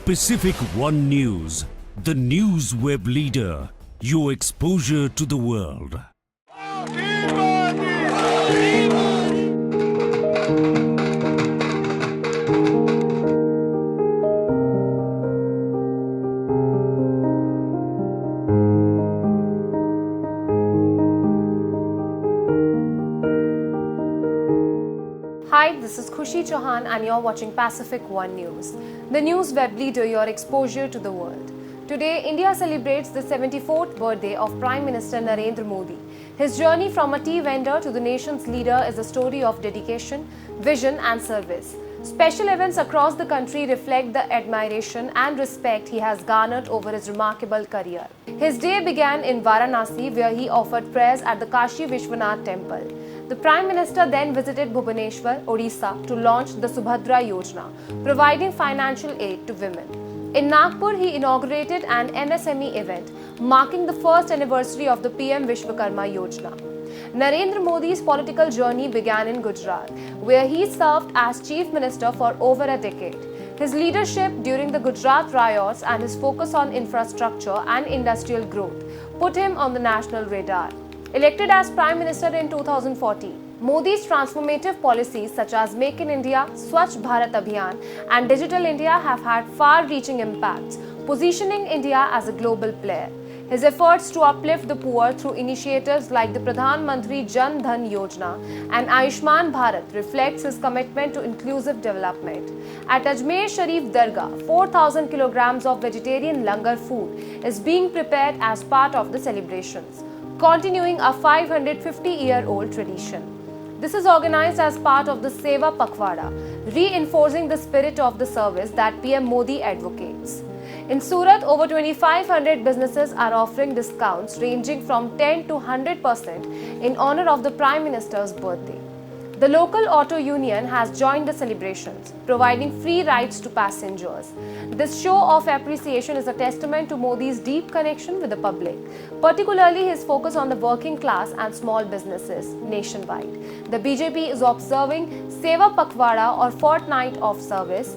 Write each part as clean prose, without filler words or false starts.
Pacific One News, the news web leader, your exposure to the world. Hi, this is Khushi Chauhan and you're watching Pacific One News, the news web leader, your exposure to the world. Today, India celebrates the 74th birthday of Prime Minister Narendra Modi. His journey from a tea vendor to the nation's leader is a story of dedication, vision and service. Special events across the country reflect the admiration and respect he has garnered over his remarkable career. His day began in Varanasi, where he offered prayers at the Kashi Vishwanath temple. The Prime Minister then visited Bhubaneswar, Odisha to launch the Subhadra Yojana, providing financial aid to women. In Nagpur, he inaugurated an MSME event, marking the first anniversary of the PM Vishwakarma Yojana. Narendra Modi's political journey began in Gujarat, where he served as Chief Minister for over a decade. His leadership during the Gujarat riots and his focus on infrastructure and industrial growth put him on the national radar. Elected as Prime Minister in 2014, Modi's transformative policies such as Make in India, Swachh Bharat Abhiyan and Digital India have had far-reaching impacts, positioning India as a global player. His efforts to uplift the poor through initiatives like the Pradhan Mantri Jan Dhan Yojana and Ayushman Bharat reflects his commitment to inclusive development. At Ajmer Sharif Dargah, 4,000 kilograms of vegetarian langar food is being prepared as part of the celebrations, continuing a 550-year-old tradition. This is organized as part of the Seva Pakhwada, reinforcing the spirit of the service that PM Modi advocates. In Surat, over 2,500 businesses are offering discounts ranging from 10 to 100% in honor of the Prime Minister's birthday. The local auto union has joined the celebrations, providing free rides to passengers. This show of appreciation is a testament to Modi's deep connection with the public, particularly his focus on the working class and small businesses nationwide. The BJP is observing Seva Pakhwada or fortnight of service,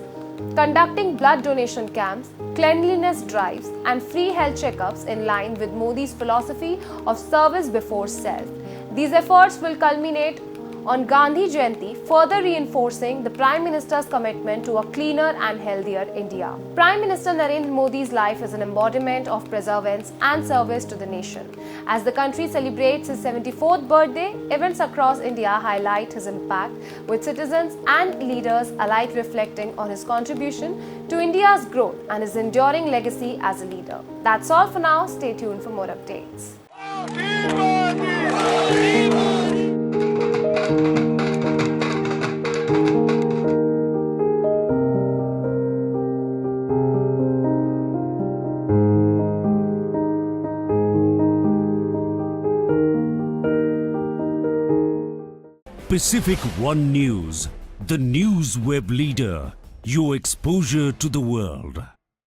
conducting blood donation camps, cleanliness drives and free health checkups in line with Modi's philosophy of service before self. These efforts will culminate on Gandhi Jayanti, further reinforcing the Prime Minister's commitment to a cleaner and healthier India. Prime Minister Narendra Modi's life is an embodiment of perseverance and service to the nation. As the country celebrates his 74th birthday, events across India highlight his impact, with citizens and leaders alike reflecting on his contribution to India's growth and his enduring legacy as a leader. That's all for now. Stay tuned for more updates. Pacific One News, the news web leader, your exposure to the world.